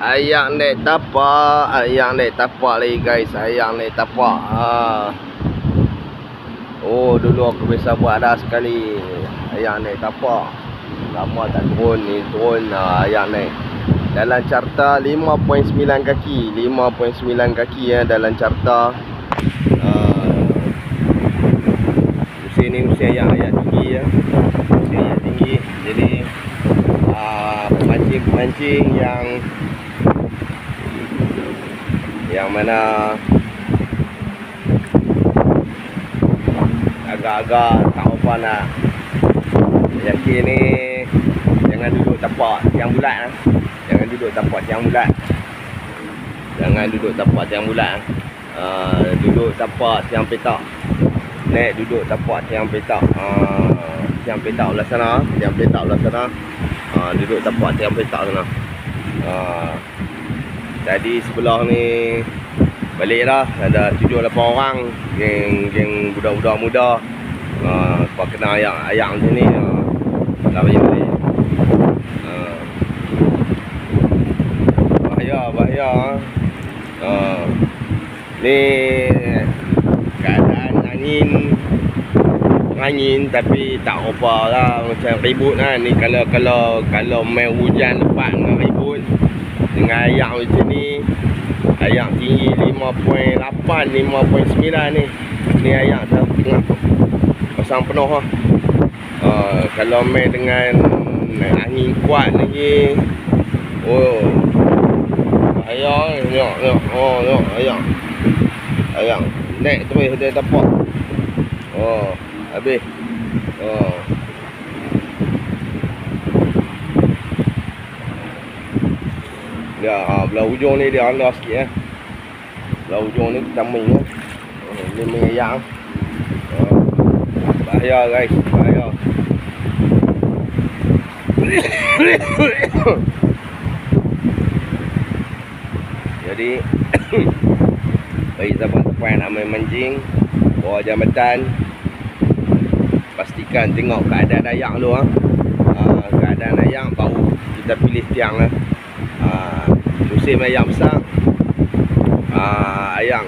Ayak naik tapak lagi guys. Ayak naik tapak. Oh, dulu aku biasa buat dah sekali. Ayak naik tapak. Lama tak turun, ni turun. Ayak naik. Dalam carta 5.9 kaki. 5.9 kaki ya dalam carta. Musim ni musim ayak tinggi ya. Musim ayak tinggi. Jadi pemancing-pemancing yang mana agak-agak tak apa nak yakin ni, jangan duduk tapak tiang bulat lah. Jangan duduk tapak tiang bulat. Jangan duduk tapak tiang bulat. Duduk tapak tiang petak. Naik duduk tapak tiang petak. Tiang petak belah sana. Tiang petak belah sana. Duduk tapak tiang petak sana. Jadi sebelah ni balik dah. Ada 7-8 orang. Geng budak-budak muda. Kau kena ayak macam ni. Dah balik. Bahaya. Ni keadaan angin tapi tak apa lah, macam ribut lah. Ni kalau main hujan lepas dengan ribut dengan ayak macam ni. Ayak tinggi 5.8, 5.9 ni. Ni ayak dah tengah pasang penuh lah. Kalau main dengan angin kuat lagi, oh ayak tengok. Tengok ayak naik terus dia tapak. Habis. Dia belah hujung ni dia rendah sikit Belah hujung ni taming Dia mengayak. Bahaya guys, bahaya. Jadi bagi sahabat-sahabat nak main mancing bawah jambatan, pastikan tengok keadaan ayak dulu. Keadaan ayak baru kita pilih tiang lah. Musim ayak besar, ayak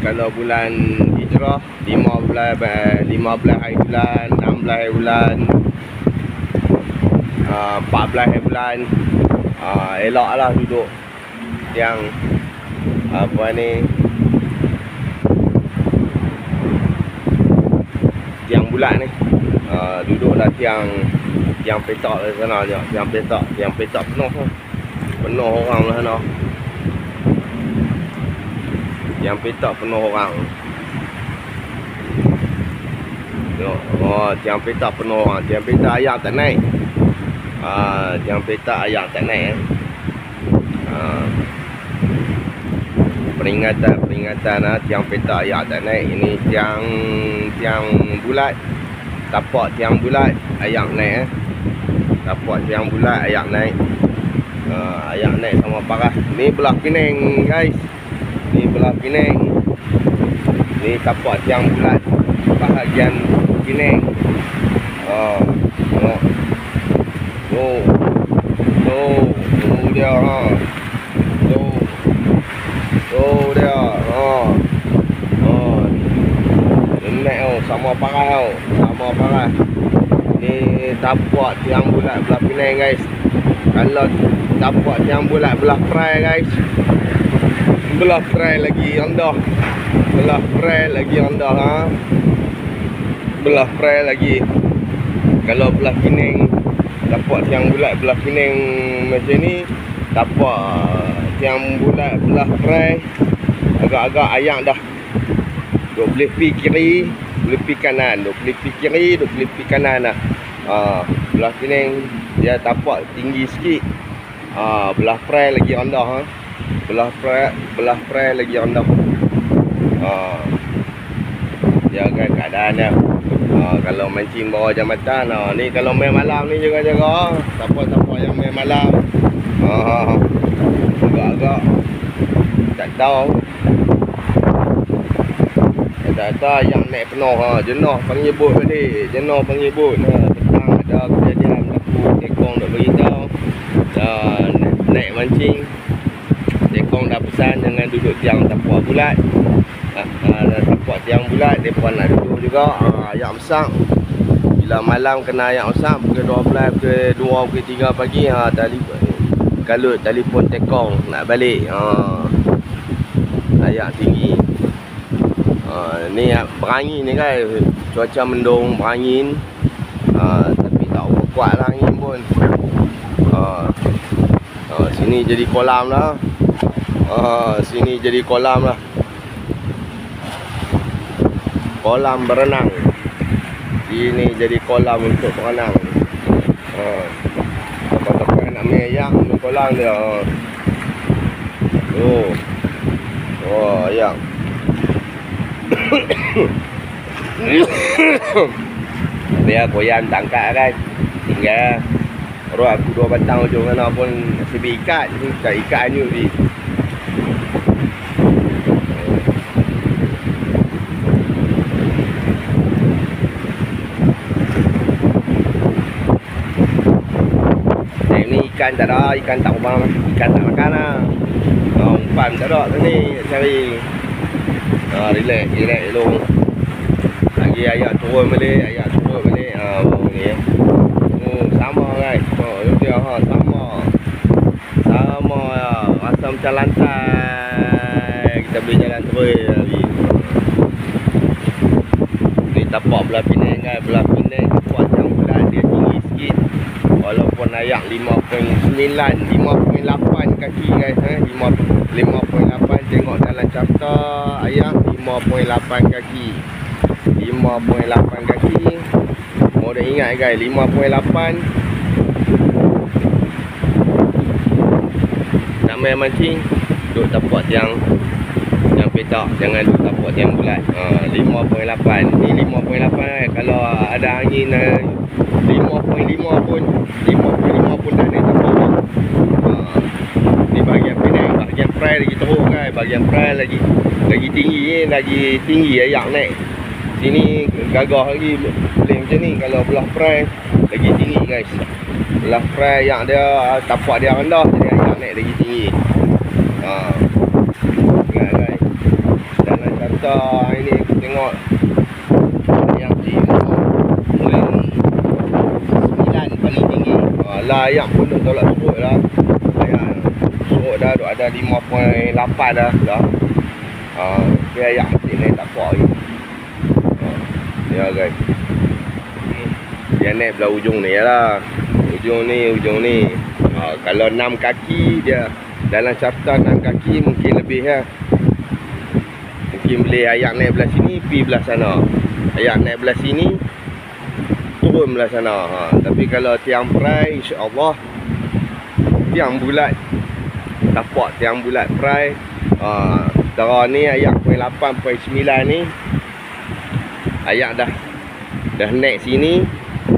kalau bulan hijrah 15 hari bulan, 16 hari bulan, 14 hari bulan, elok lah duduk tiang apa ni, tiang bulat ni. Duduklah tiang petak di sana je. Tiang petak penuh orang lah sana. Tiang petak penuh orang. Tengok. Tiang petak penuh orang. Tiang petak ayak tak naik. Tiang petak ayak tak naik. Peringatan tiang petak ayak tak naik. Ini tiang bulat. Tapak tiang bulat ayak naik. Tapak tiang bulat ayak naik. Ayak naik sama parah. Ni belah Penang guys. Ni belah Penang. Ni tapak tiang bulat bahagian Penang. Tengok. Tu dia Tu dia. Naik sama parah sama parah. Ni tapak tiang bulat belah Penang guys. Kalau tapak tiang bulat belah Perai guys, belah Perai lagi rendah. Belah Perai lagi rendah Belah Perai lagi. Kalau belah Penang, tapak tiang bulat belah Penang macam ni, tapak tiang bulat belah Perai agak-agak ayak dah. Duk boleh pi kiri, boleh pi kanan. Duk boleh pi kiri, duk boleh pi kanan lah. Belah Penang dia tapak tinggi sikit. Belah Perai lagi rendah. Belah Perai lagi rendah. Jaga keadaan dia. Kalau mancing bawah jambatan, ni kalau main malam ni jaga-jaga. Siapa-siapa yang main malam, agak-agak tak tahu. Data yang naik penuh. Jenuh panggil bot tadi. Petang ada kejadian berlaku. Tekong nak beritahu naik mancing. Tekong dah pesan jangan duduk tiang tapak bulat. Tapak tiang bulat depa nak duduk juga. Ayak masak. Bila malam kena ayak masak pukul 12, pukul 2, pukul 3 pagi telefon tekong nak balik. Ayak tinggi. Ni berangin ni kan, cuaca mendung berangin. Tapi tak kuat lah angin pun. Sini jadi kolam lah. Sini jadi kolam lah. Kolam berenang. Ini jadi kolam untuk berenang. Tempat-tempat nak main ayak di kolam dia. Ayak. Biar koyan tangkap kan. Tinggal orang aku 2 batang ujung mana pun sebi ikat. Tak ikat ni ni. Ni ikan tak ada, ikan tak makan lah. Umpan tak ada ni cari. Relax elok. Lagi ayak turun balik, ni. Sama guys. Dia sama. Sama ya. Rasa macam lantai. Kita boleh jalan terus lagi. Ni tapak belah Penang guys, belah Penang tapak yang bulat dia tinggi sikit. Walaupun ayak 5.9, 5.8 kaki guys, 5.8 tengok dalam carta ayak 5.8 kaki. 5.8 kaki. Mau dah ingat guys, 5.8. Nak main mancing, duduk tapak tiang petak, jangan duduk tapak tiang bulat. 5.8. Ni 5.8 kalau ada angin 5.5 pun dah naik tapak. Ni bahagian Penang, bahagian Prai lagi teruk kan, bahagian Prai lagi tinggi ni, lagi tinggi ayak naik. Sini gagah lagi boleh macam ni. Kalau belah Prai lagi tinggi guys. Belah Prai ayak dia tapak dia rendah, jadi ayak naik lagi tinggi. Ingat guys. Dalam carta ini aku tengok ayak 5.9 paling tinggi. Lah ayak pun dah tolak surut lah. Ayak surut dah ada 5.8 dah. Dia ayak masih naik tapak lagi. Ya guys. Dia naik belah ujung ni lah. Ujung ni. Kalau 6 kaki dia, dalam carta 6 kaki mungkin lebih lah. Mungkin boleh ayak naik belah sini, pergi belah sana. Ayak naik belah sini, turun belah sana. Tapi kalau tiang Prai, insya-Allah tiang bulat, tapak tiang bulat Prai. Tara ni ayak 8.9 ni. Ayak dah naik sini,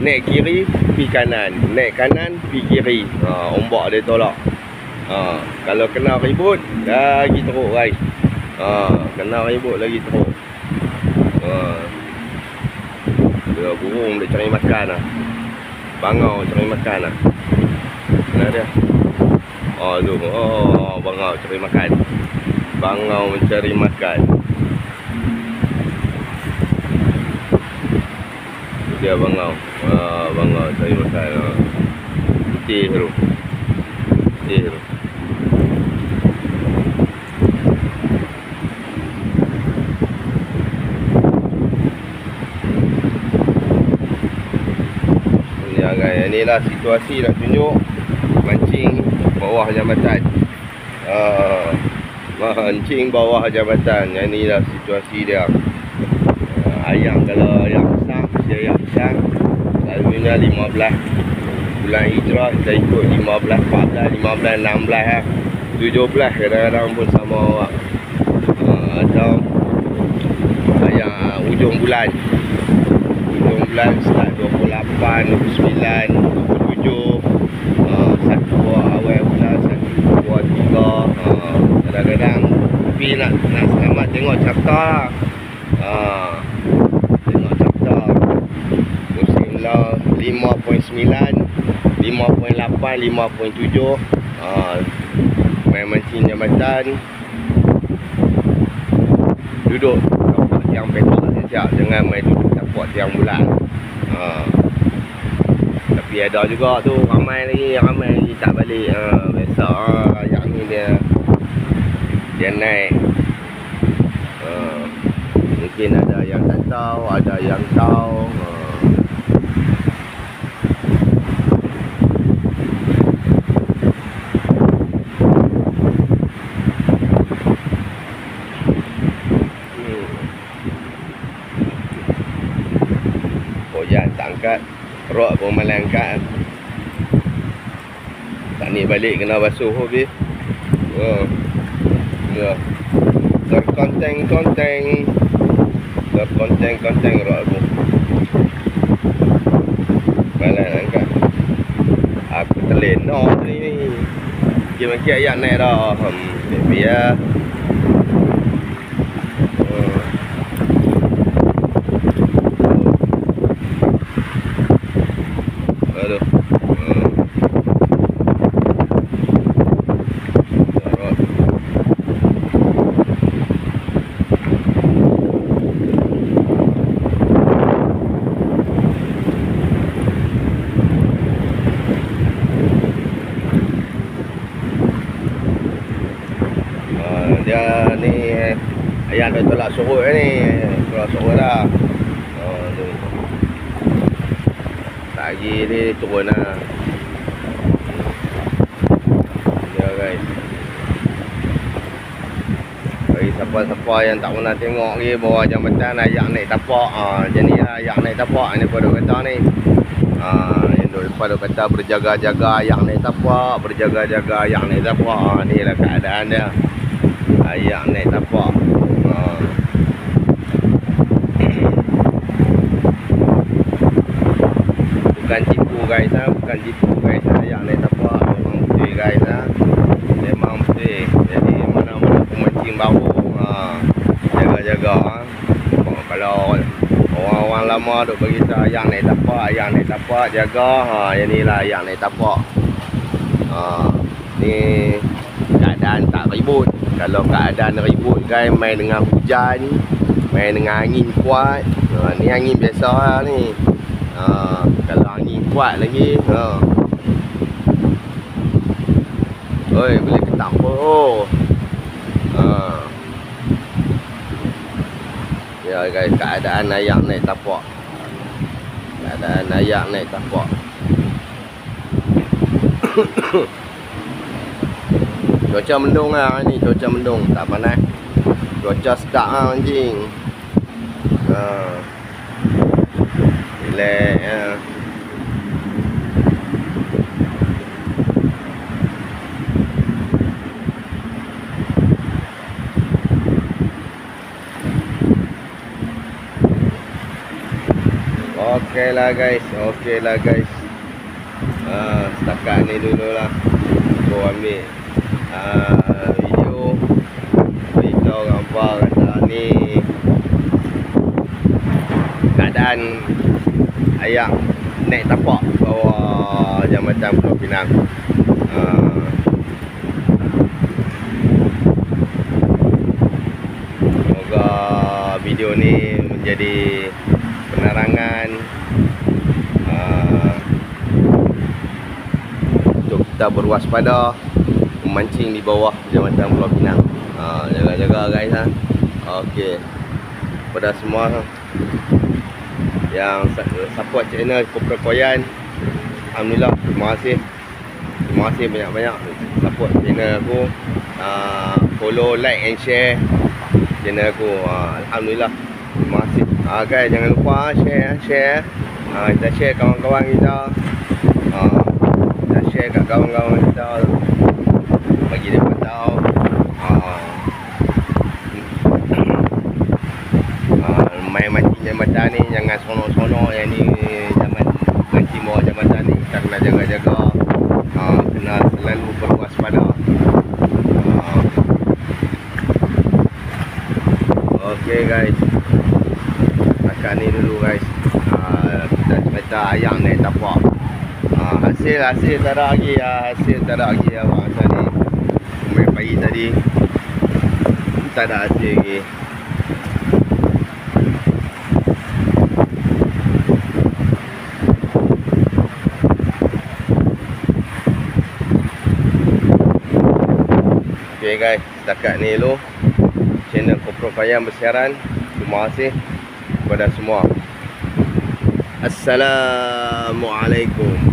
naik kiri, pergi kanan, naik kanan, pergi kiri. Ombak dia tolak. Kalau kena ribut lagi teruk guys. Kena ribut lagi teruk. Dia burung dia cari makan lah. Bangau cari makan lah. Mana dia? Tu. Bangau cari makan. Bangau mencari makan. Dia bangau. Bangau cari makan. Putih tu. Ya guys, inilah situasi nak tunjuk mancing bawah jambatan. Mancing bawah jambatan. Inilah situasi dia. Ayam kalau ayam besar, mesti ayam besar. Selalunya 15 bulan hijrah kita ikut 15, 14, 15, 16 lah. 17 kadang-kadang pun sama awak. Atau ayam ujung bulan. Ujung bulan start 28, 29, 27. Satu buah awal bulan, satu buah 3. Kadang-kadang tapi nak selamat tengok carta lah. Tengok carta musim lah 5.9, 5.8, 5.7. Main mancing jambatan. Duduk tapak tiang petak sekejap, jangan main duduk tapak tiang bulat. Tapi ada juga tu ramai lagi tak balik. Biasa yang ni dia naik. Mungkin ada yang tak tahu, ada yang tahu. Koyak tak angkat, rok pun malah angkat. Tak ni balik kena basuh habis. Ya. Terkonteng-konteng rok aku. Malah angkat. Aku terlena ni. Makin ayat naik dah. Biar. Aduh. Dia ni ayah dah tolak surut ni. Tolak surut dah. Tu. Tak lagi ni turun lah. Ya guys. Bagi siapa-siapa yang tak pernah tengok lagi bawah jambatan ayak naik tapak. Macam ni lah ayak naik tapak ni pada kata ni. Yang pada kata berjaga-jaga ayak naik tapak. Berjaga-jaga ayak naik tapak. Ni lah keadaan dia. Ayak naik tapak. Bukan tipu guys ha. Bukan tipu guys ha. Ayak naik tapak memang betul guys ha. Memang betul. Jadi mana-mana pemancing baru jaga-jaga ha. Kalau orang-orang lama duk bagi tahu ayak naik tapak jaga yang ni lah ayak naik tapak. Ni keadaan tak ribut. Kalau keadaan ribut guys, main dengan hujan, main dengan angin kuat. Ni angin biasa lah ni. Kalau angin kuat lagi, oi boleh ketak apa? Ya guys, keadaan ayak naik tapak. Keadaan ayak naik tapak. Cuaca mendung lah ni, cuaca mendung, tak panas. Cuaca sedap lah anjing. Relax. Okey lah guys. Setakat ni dululah. Aku ambil video beritahu gambar kata ni keadaan ayak naik tapak bawah jambatan Pulau Pinang. Semoga video ni menjadi penerangan untuk kita berwaspada memancing di bawah jambatan Pulau Pinang. Jaga-jaga guys ha. Okey. Pada semua yang support channel Kopra Koyan, alhamdulillah, terima kasih banyak-banyak support channel aku. Follow, like and share channel aku. Alhamdulillah, terima kasih. Guys, jangan lupa share. Kita share kawan-kawan kita. Kita share kat kawan-kawan kita, bagi dia tahu. Main mancing jambatan ni jangan sonok-sonok. Yang ni zaman mancing bawah jambatan ni kita kena jaga-jaga. Kena selalu berwaspada. Okey guys, setakat ni dulu guys. Kita cerita ayak naik tapak. Hasil tak ada lagi ya. Hasil tak ada lagi ya bang tadi. Main pagi tadi tak ada hasil lagi. Okay guys, setakat ni dulu channel Kopro Payam bersiaran. Terima kasih kepada semua. Assalamualaikum.